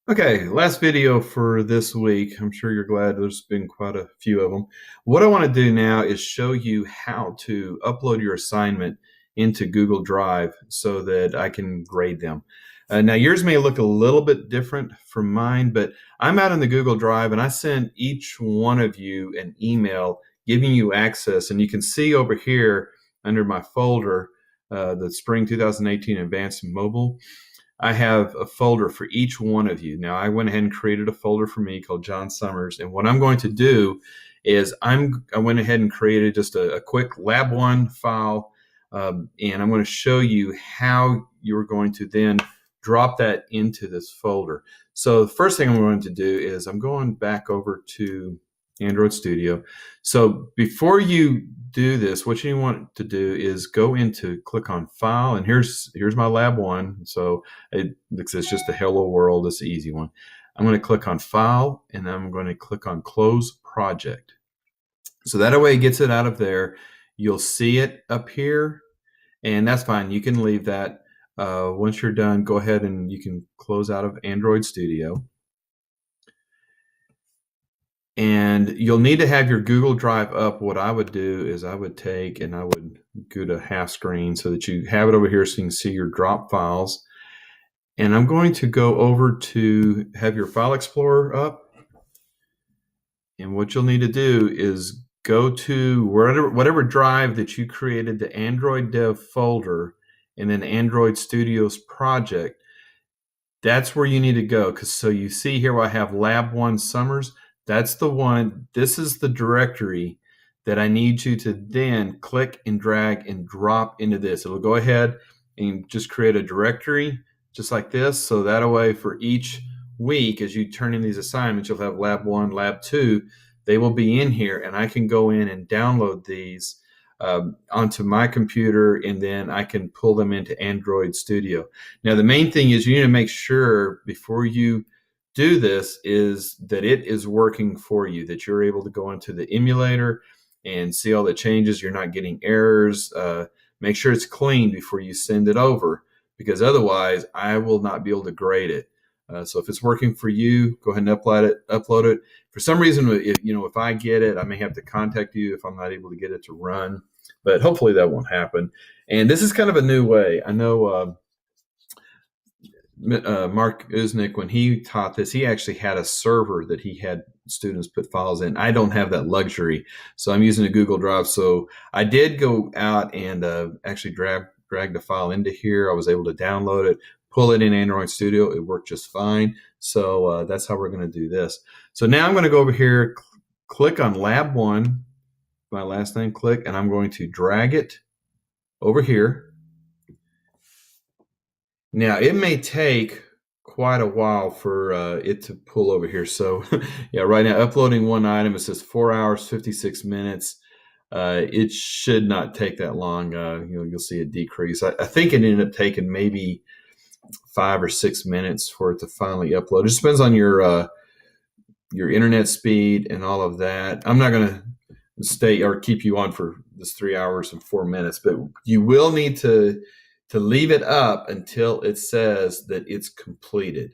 Okay, last video for this week. I'm sure you're glad there's been quite a few of them. What I want to do now is show you how to upload your assignment into Google Drive so that I can grade them. Now, yours may look a little bit different from mine, but I'm out in the Google Drive and I sent each one of you an email giving you access. And you can see over here under my folder, the Spring 2018 Advanced Mobile. I have a folder for each one of you. Now, I went ahead and created a folder for me called John Summers. And what I'm going to do is I went ahead and created just a quick Lab 1 file. And I'm going to show you how you're going to then drop that into this folder. So the first thing I'm going to do is I'm going back over to Android Studio. So before you do this, what you want to do is go into, click on File, and here's my Lab 1. So it's just a Hello World. It's the easy one. I'm going to click on File, and I'm going to click on Close Project. So that way it gets it out of there. You'll see it up here, and that's fine. You can leave that. Once you're done, go ahead and you can close out of Android Studio. And you'll need to have your Google Drive up. What I would do is I would take and I would go to half screen so that you have it over here so you can see your drop files. And I'm going to go over to have your File Explorer up. And what you'll need to do is go to whatever drive that you created, the Android Dev folder, and then Android Studios project. That's where you need to go. So you see here where I have Lab 1 Summers. That's the one. This is the directory that I need you to then click and drag and drop into this. It'll go ahead and just create a directory just like this. So that way for each week, as you turn in these assignments, you'll have Lab 1, Lab 2. They will be in here, and I can go in and download these onto my computer, and then I can pull them into Android Studio. Now, the main thing is you need to make sure before you do this is that it is working for you, that you're able to go into the emulator and see all the changes. You're not getting errors. Make sure it's clean before you send it over, because otherwise I will not be able to grade it. So if it's working for you, go ahead and upload it. For some reason, if I get it, I may have to contact you if I'm not able to get it to run, but hopefully that won't happen. And this is kind of a new way. I know Mark Usnick, when he taught this, he actually had a server that he had students put files in. I don't have that luxury, so I'm using a Google Drive. So I did go out and actually drag the file into here. I was able to download it, pull it in Android Studio. It worked just fine. So that's how we're going to do this. So now I'm going to go over here, click on Lab 1, my last name, click, and I'm going to drag it over here. Now, it may take quite a while for it to pull over here. So, yeah, right now, uploading one item, it says 4 hours, 56 minutes. It should not take that long. You'll see a decrease. I think it ended up taking maybe 5 or 6 minutes for it to finally upload. It just depends on your internet speed and all of that. I'm not going to stay or keep you on for this 3 hours and 4 minutes, but you will need to leave it up until it says that it's completed.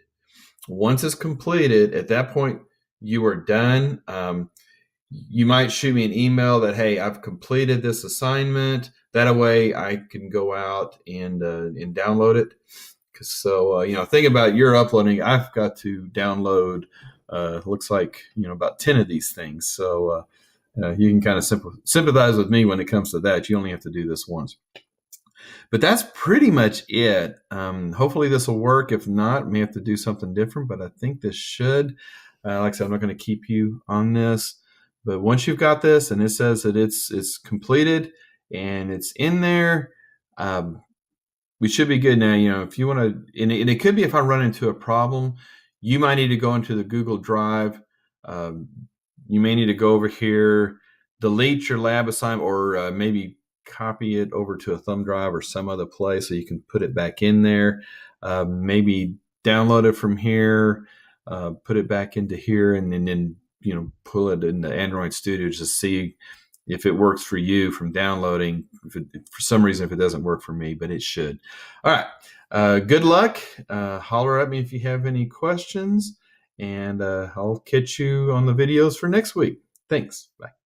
Once it's completed, at that point, you are done. You might shoot me an email that, hey, I've completed this assignment. That way I can go out and download it. So, think about your uploading. I've got to download, looks like, about 10 of these things. So you can kind of sympathize with me when it comes to that. You only have to do this once. But that's pretty much it. Hopefully this will work. If not, we may have to do something different, but I think this should. Like I said, I'm not going to keep you on this. But once you've got this and it says that it's completed and it's in there, we should be good now. If you want to, and it could be if I run into a problem, you might need to go into the Google Drive. You may need to go over here, delete your lab assignment, or maybe copy it over to a thumb drive or some other place so you can put it back in there. Maybe download it from here, put it back into here, and then pull it into Android Studio to see if it works for you from downloading. For some reason, if it doesn't work for me, but it should. All right. Good luck. Holler at me if you have any questions, and I'll catch you on the videos for next week. Thanks. Bye.